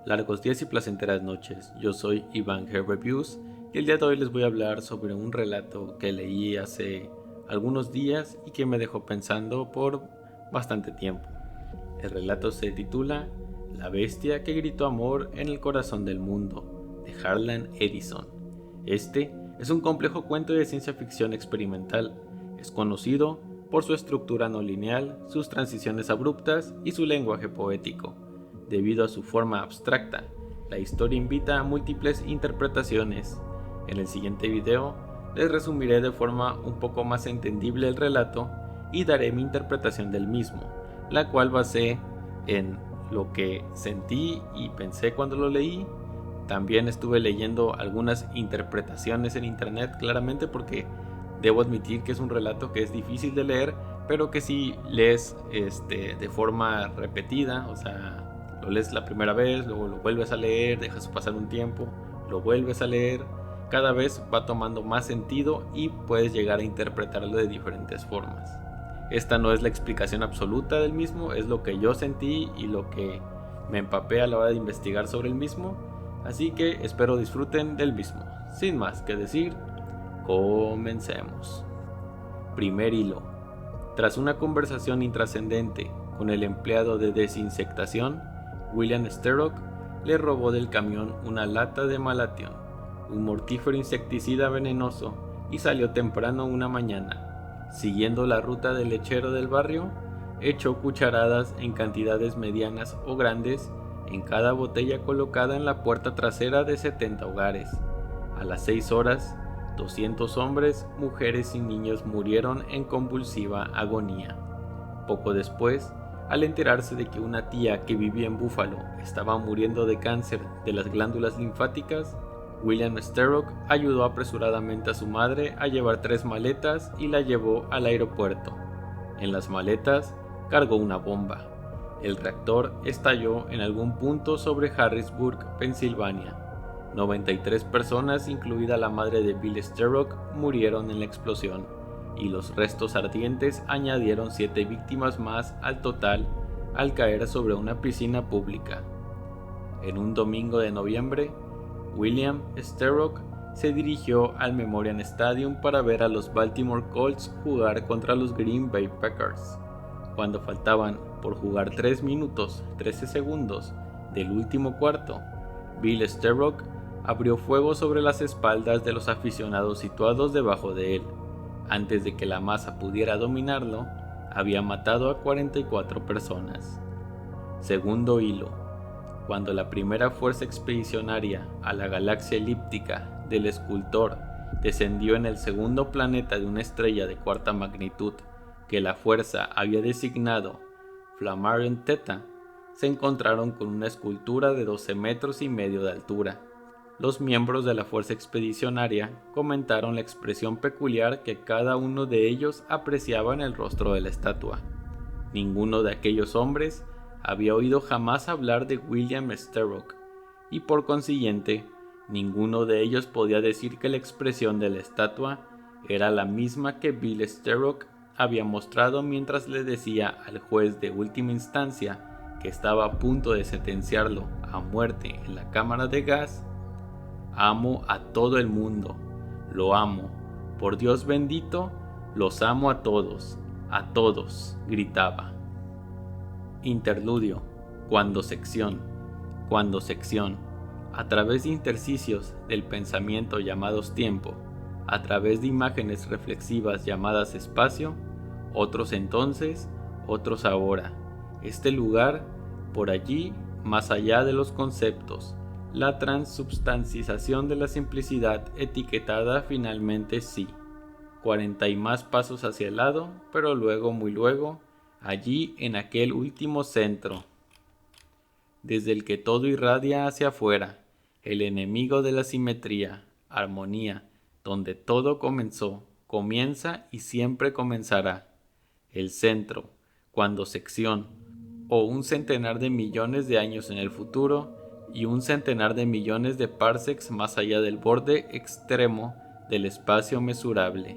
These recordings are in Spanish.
Largos días y placenteras noches. Yo soy Iván G. Reviews y el día de hoy les voy a hablar sobre un relato que leí hace algunos días y que me dejó pensando por bastante tiempo. El relato se titula La bestia que gritó amor en el corazón del mundo, de Harlan Ellison. Este es un complejo cuento de ciencia ficción experimental. Es conocido por su estructura no lineal, sus transiciones abruptas y su lenguaje poético. Debido a su forma abstracta, la historia invita a múltiples interpretaciones. En el siguiente video les resumiré de forma un poco más entendible el relato y daré mi interpretación del mismo, la cual basé en lo que sentí y pensé cuando lo leí. También estuve leyendo algunas interpretaciones en internet, claramente porque debo admitir que es un relato que es difícil de leer, pero que si lees de forma repetida, o sea, lo lees la primera vez, luego lo vuelves a leer, dejas pasar un tiempo, lo vuelves a leer, cada vez va tomando más sentido y puedes llegar a interpretarlo de diferentes formas. Esta no es la explicación absoluta del mismo, es lo que yo sentí y lo que me empapé a la hora de investigar sobre el mismo, así que espero disfruten del mismo. Sin más que decir, comencemos. Primer hilo. Tras una conversación intrascendente con el empleado de desinsectación, William Sterrock le robó del camión una lata de Malation, un mortífero insecticida venenoso, y salió temprano una mañana. Siguiendo la ruta del lechero del barrio, echó cucharadas en cantidades medianas o grandes en cada botella colocada en la puerta trasera de 70 hogares. A las 6 horas, 200 hombres, mujeres y niños murieron en convulsiva agonía. Poco después, al enterarse de que una tía que vivía en Buffalo estaba muriendo de cáncer de las glándulas linfáticas, William Sterrock ayudó apresuradamente a su madre a llevar 3 maletas y la llevó al aeropuerto. En las maletas cargó una bomba. El reactor estalló en algún punto sobre Harrisburg, Pensilvania. 93 personas, incluida la madre de Bill Sterrock, murieron en la explosión, y los restos ardientes añadieron 7 víctimas más al total al caer sobre una piscina pública. En un domingo de noviembre, William Sterrock se dirigió al Memorial Stadium para ver a los Baltimore Colts jugar contra los Green Bay Packers. Cuando faltaban por jugar 3 minutos 13 segundos del último cuarto, Bill Sterrock abrió fuego sobre las espaldas de los aficionados situados debajo de él. Antes de que la masa pudiera dominarlo, había matado a 44 personas. Segundo hilo. Cuando la primera fuerza expedicionaria a la galaxia elíptica del escultor descendió en el segundo planeta de una estrella de cuarta magnitud que la fuerza había designado Flammarion Theta, se encontraron con una escultura de 12 metros y medio de altura. Los miembros de la fuerza expedicionaria comentaron la expresión peculiar que cada uno de ellos apreciaba en el rostro de la estatua. Ninguno de aquellos hombres había oído jamás hablar de William Sterrock, y por consiguiente, ninguno de ellos podía decir que la expresión de la estatua era la misma que Bill Sterrock había mostrado mientras le decía al juez de última instancia, que estaba a punto de sentenciarlo a muerte en la cámara de gas: «Amo a todo el mundo, lo amo, por Dios bendito, los amo a todos, gritaba». Interludio. Cuando sección, a través de intersticios del pensamiento llamados tiempo, a través de imágenes reflexivas llamadas espacio, otros entonces, otros ahora, este lugar, por allí, más allá de los conceptos, la transubstanciación de la simplicidad etiquetada finalmente sí. 40 y más pasos hacia el lado, pero luego, muy luego, allí en aquel último centro, desde el que todo irradia hacia afuera, el enemigo de la simetría, armonía, donde todo comenzó, comienza y siempre comenzará. El centro, cuando sección, o un centenar de millones de años en el futuro y un centenar de millones de parsecs más allá del borde extremo del espacio mesurable,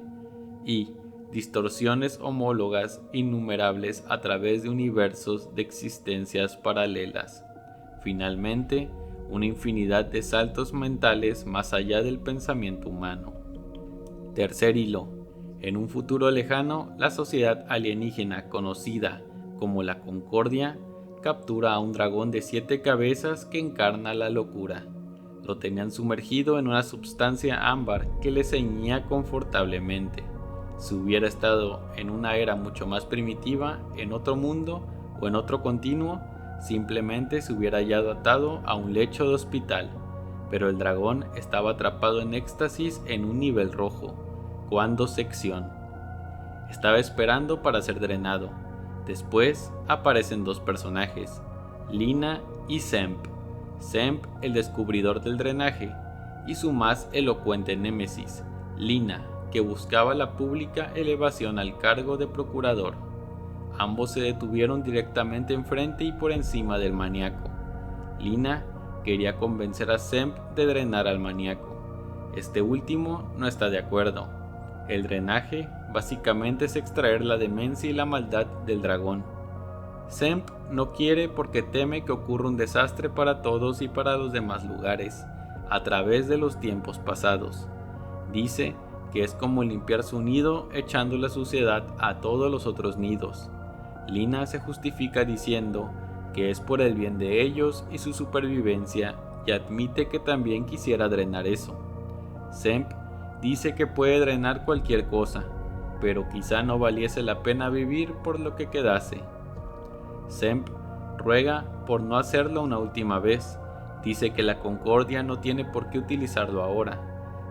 y distorsiones homólogas innumerables a través de universos de existencias paralelas. Finalmente, una infinidad de saltos mentales más allá del pensamiento humano. Tercer hilo. En un futuro lejano, la sociedad alienígena conocida como la Concordia captura a un dragón de 7 cabezas que encarna la locura. Lo tenían sumergido en una sustancia ámbar que le ceñía confortablemente. Si hubiera estado en una era mucho más primitiva, en otro mundo o en otro continuo, simplemente se hubiera hallado atado a un lecho de hospital. Pero el dragón estaba atrapado en éxtasis en un nivel rojo. ¿Cuándo sección? Estaba esperando para ser drenado. Después aparecen 2 personajes, Lina y Zemp. Zemp, el descubridor del drenaje, y su más elocuente némesis, Lina, que buscaba la pública elevación al cargo de procurador. Ambos se detuvieron directamente enfrente y por encima del maníaco. Lina quería convencer a Zemp de drenar al maníaco. Este último no está de acuerdo. El drenaje básicamente es extraer la demencia y la maldad del dragón. Zemp no quiere porque teme que ocurra un desastre para todos y para los demás lugares, a través de los tiempos pasados. Dice que es como limpiar su nido echando la suciedad a todos los otros nidos. Lina se justifica diciendo que es por el bien de ellos y su supervivencia y admite que también quisiera drenar eso. Zemp dice que puede drenar cualquier cosa, pero quizá no valiese la pena vivir por lo que quedase. Zemp ruega por no hacerlo una última vez. Dice que la Concordia no tiene por qué utilizarlo ahora.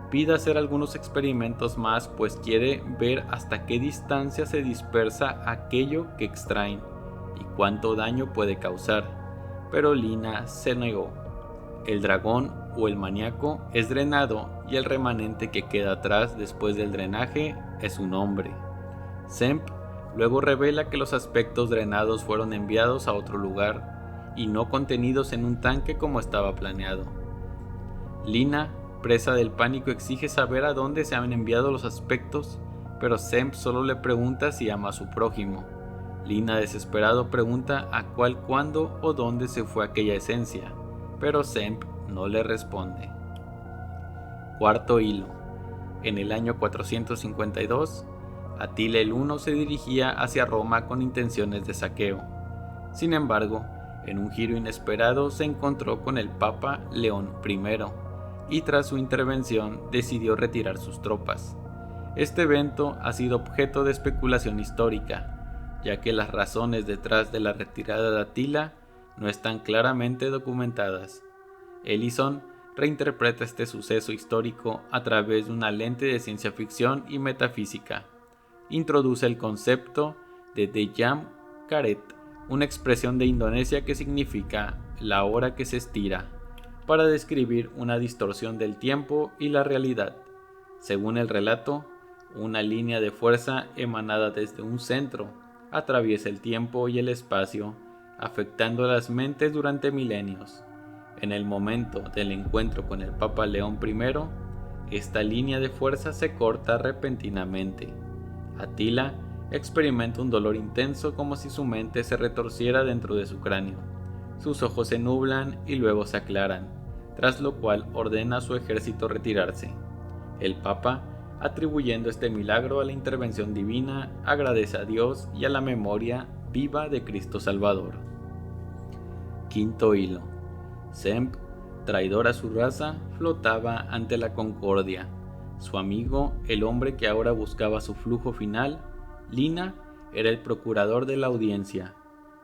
Pide hacer algunos experimentos más, pues quiere ver hasta qué distancia se dispersa aquello que extraen y cuánto daño puede causar. Pero Lina se negó. El dragón o el maníaco es drenado y el remanente que queda atrás después del drenaje es un hombre. Zemp luego revela que los aspectos drenados fueron enviados a otro lugar y no contenidos en un tanque como estaba planeado. Lina, presa del pánico, exige saber a dónde se han enviado los aspectos, pero Zemp solo le pregunta si ama a su prójimo. Lina, desesperado, pregunta a cuál, cuándo o dónde se fue aquella esencia, pero Zemp no le responde. Cuarto hilo. En el año 452, Atila el Huno se dirigía hacia Roma con intenciones de saqueo. Sin embargo, en un giro inesperado se encontró con el Papa León I, y tras su intervención decidió retirar sus tropas. Este evento ha sido objeto de especulación histórica, ya que las razones detrás de la retirada de Atila no están claramente documentadas. Ellison reinterpreta este suceso histórico a través de una lente de ciencia ficción y metafísica. Introduce el concepto de Dejam Karet, una expresión de Indonesia que significa la hora que se estira, para describir una distorsión del tiempo y la realidad. Según el relato, una línea de fuerza emanada desde un centro atraviesa el tiempo y el espacio, afectando las mentes durante milenios. En el momento del encuentro con el Papa León I, esta línea de fuerza se corta repentinamente. Atila experimenta un dolor intenso como si su mente se retorciera dentro de su cráneo. Sus ojos se nublan y luego se aclaran, tras lo cual ordena a su ejército retirarse. El Papa, atribuyendo este milagro a la intervención divina, agradece a Dios y a la memoria viva de Cristo Salvador. Quinto hilo. Zemp, traidor a su raza, flotaba ante la Concordia. Su amigo, el hombre que ahora buscaba su flujo final, Lina, era el procurador de la audiencia.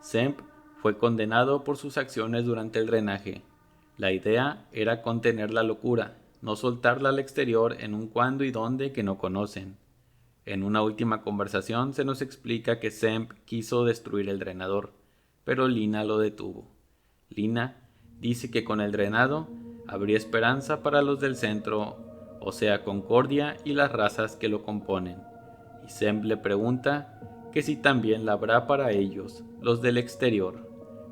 Zemp fue condenado por sus acciones durante el drenaje. La idea era contener la locura, no soltarla al exterior en un cuándo y dónde que no conocen. En una última conversación se nos explica que Zemp quiso destruir el drenador, pero Lina lo detuvo. Lina dice que con el drenado habría esperanza para los del centro, o sea, Concordia y las razas que lo componen. Y Zemp le pregunta que si también la habrá para ellos, los del exterior.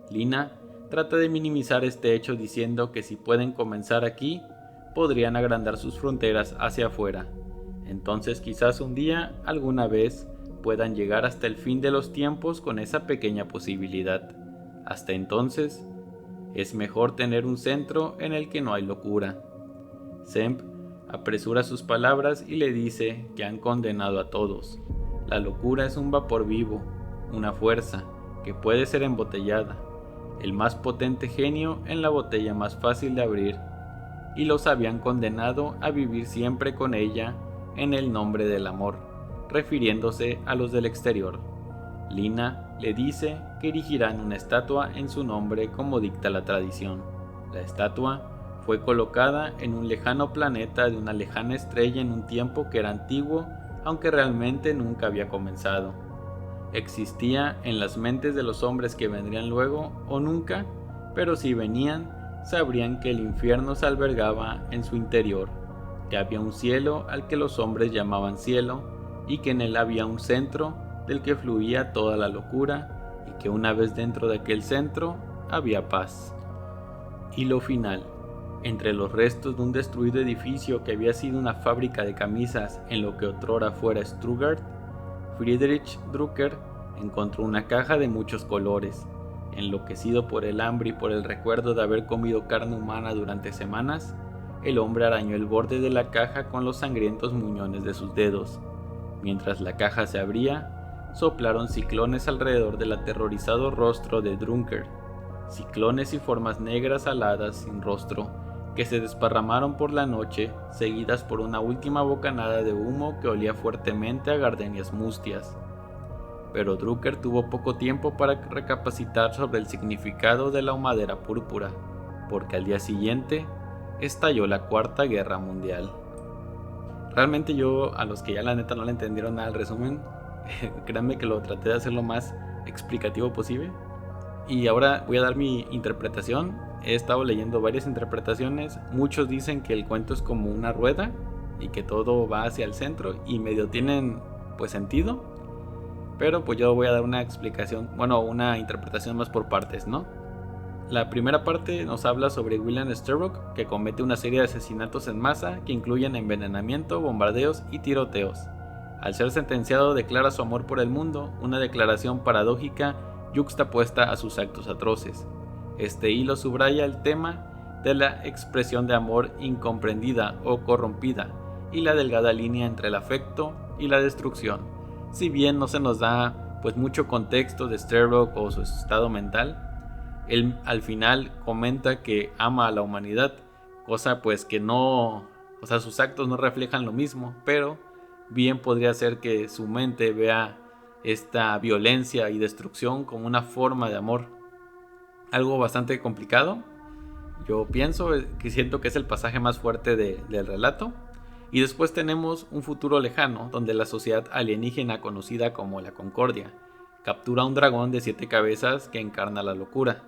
Lina trata de minimizar este hecho diciendo que si pueden comenzar aquí, podrían agrandar sus fronteras hacia afuera. Entonces quizás un día, alguna vez, puedan llegar hasta el fin de los tiempos con esa pequeña posibilidad. Hasta entonces, Es mejor tener un centro en el que no hay locura. Semp apresura sus palabras y le dice que han condenado a todos. La locura es un vapor vivo, una fuerza que puede ser embotellada, el más potente genio en la botella más fácil de abrir, y los habían condenado a vivir siempre con ella en el nombre del amor, refiriéndose a los del exterior. Lina le dice que erigirán una estatua en su nombre como dicta la tradición. La estatua fue colocada en un lejano planeta de una lejana estrella en un tiempo que era antiguo, aunque realmente nunca había comenzado. Existía en las mentes de los hombres que vendrían luego o nunca, pero si venían, sabrían que el infierno se albergaba en su interior, que había un cielo al que los hombres llamaban cielo y que en él había un centro del que fluía toda la locura y que una vez dentro de aquel centro había paz. Y lo final. Entre los restos de un destruido edificio que había sido una fábrica de camisas en lo que otrora fuera Stuttgart, Friedrich Drucker encontró una caja de muchos colores. Enloquecido por el hambre y por el recuerdo de haber comido carne humana durante semanas, el hombre arañó el borde de la caja con los sangrientos muñones de sus dedos. Mientras la caja se abría, soplaron ciclones alrededor del aterrorizado rostro de Drucker, ciclones y formas negras aladas sin rostro, que se desparramaron por la noche, seguidas por una última bocanada de humo que olía fuertemente a gardenias mustias. Pero Drucker tuvo poco tiempo para recapacitar sobre el significado de la humadera púrpura, porque al día siguiente estalló la Cuarta Guerra Mundial. Realmente yo, a los que ya la neta no le entendieron nada al resumen, créanme que lo traté de hacer lo más explicativo posible. Y ahora voy a dar mi interpretación. He estado leyendo varias interpretaciones. Muchos dicen que el cuento es como una rueda y que todo va hacia el centro y medio tienen pues sentido. Pero pues yo voy a dar una explicación, una interpretación más por partes, ¿no? La primera parte nos habla sobre William Sturrock, que comete una serie de asesinatos en masa que incluyen envenenamiento, bombardeos y tiroteos. Al ser sentenciado declara su amor por el mundo, una declaración paradójica yuxtapuesta a sus actos atroces. Este hilo subraya el tema de la expresión de amor incomprendida o corrompida y la delgada línea entre el afecto y la destrucción. Si bien no se nos da pues mucho contexto de Sturrock o su estado mental, él al final comenta que ama a la humanidad, cosa pues que no, sus actos no reflejan lo mismo, pero bien podría ser que su mente vea esta violencia y destrucción como una forma de amor. Algo bastante complicado. Yo siento que es el pasaje más fuerte del relato. Y después tenemos un futuro lejano, donde la sociedad alienígena conocida como la Concordia captura a un dragón de 7 cabezas que encarna la locura.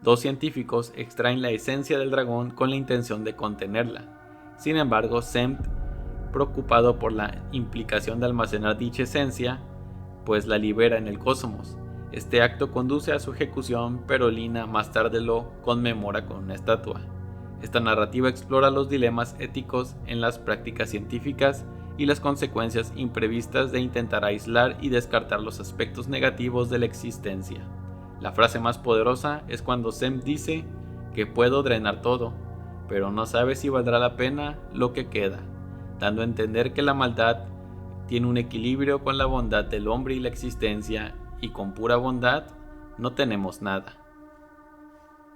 2 científicos extraen la esencia del dragón con la intención de contenerla. Sin embargo, Semp, preocupado por la implicación de almacenar dicha esencia, pues la libera en el cosmos. Este acto conduce a su ejecución, pero Lina más tarde lo conmemora con una estatua. Esta narrativa explora los dilemas éticos en las prácticas científicas y las consecuencias imprevistas de intentar aislar y descartar los aspectos negativos de la existencia. La frase más poderosa es cuando Semp dice que puedo drenar todo, pero no sabe si valdrá la pena lo que queda, dando a entender que la maldad tiene un equilibrio con la bondad del hombre y la existencia, y con pura bondad no tenemos nada.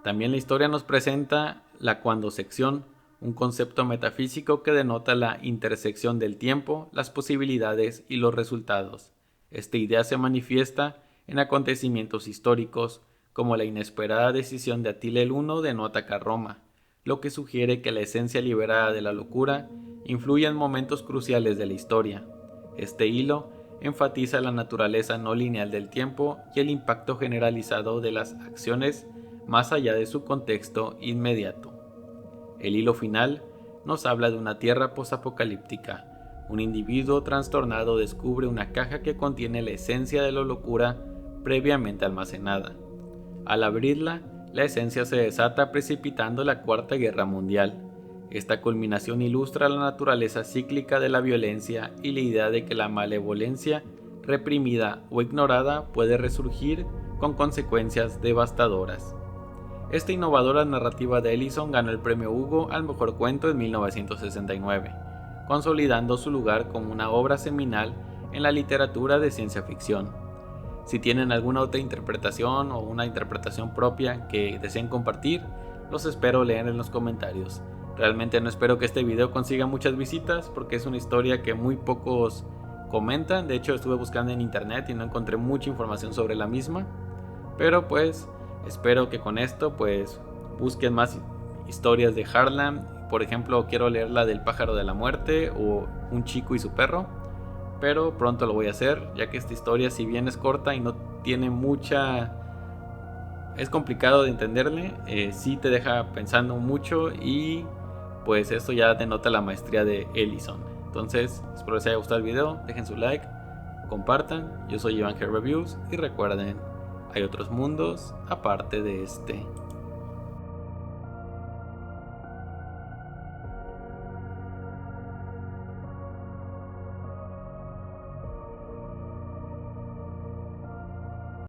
También la historia nos presenta la cuandosección, un concepto metafísico que denota la intersección del tiempo, las posibilidades y los resultados. Esta idea se manifiesta en acontecimientos históricos, como la inesperada decisión de Atila el Huno de no atacar Roma, lo que sugiere que la esencia liberada de la locura influye en momentos cruciales de la historia. Este hilo enfatiza la naturaleza no lineal del tiempo y el impacto generalizado de las acciones más allá de su contexto inmediato. El hilo final nos habla de una tierra posapocalíptica. Un individuo trastornado descubre una caja que contiene la esencia de la locura previamente almacenada. Al abrirla, la esencia se desata precipitando la Cuarta Guerra Mundial. Esta culminación ilustra la naturaleza cíclica de la violencia y la idea de que la malevolencia reprimida o ignorada puede resurgir con consecuencias devastadoras. Esta innovadora narrativa de Ellison ganó el premio Hugo al mejor cuento en 1969, consolidando su lugar como una obra seminal en la literatura de ciencia ficción. Si tienen alguna otra interpretación o una interpretación propia que deseen compartir, los espero leer en los comentarios. Realmente no espero que este video consiga muchas visitas porque es una historia que muy pocos comentan. De hecho, estuve buscando en internet y no encontré mucha información sobre la misma. Pero pues espero que con esto pues busquen más historias de Harlan. Por ejemplo, quiero leer la del pájaro de la muerte o Un chico y su perro. Pero pronto lo voy a hacer, ya que esta historia, si bien es corta y no tiene mucha... es complicado de entenderle, sí te deja pensando mucho y pues esto ya denota la maestría de Ellison. Entonces, espero les haya gustado el video, dejen su like, compartan. Yo soy Iván G Reviews y recuerden, hay otros mundos aparte de este.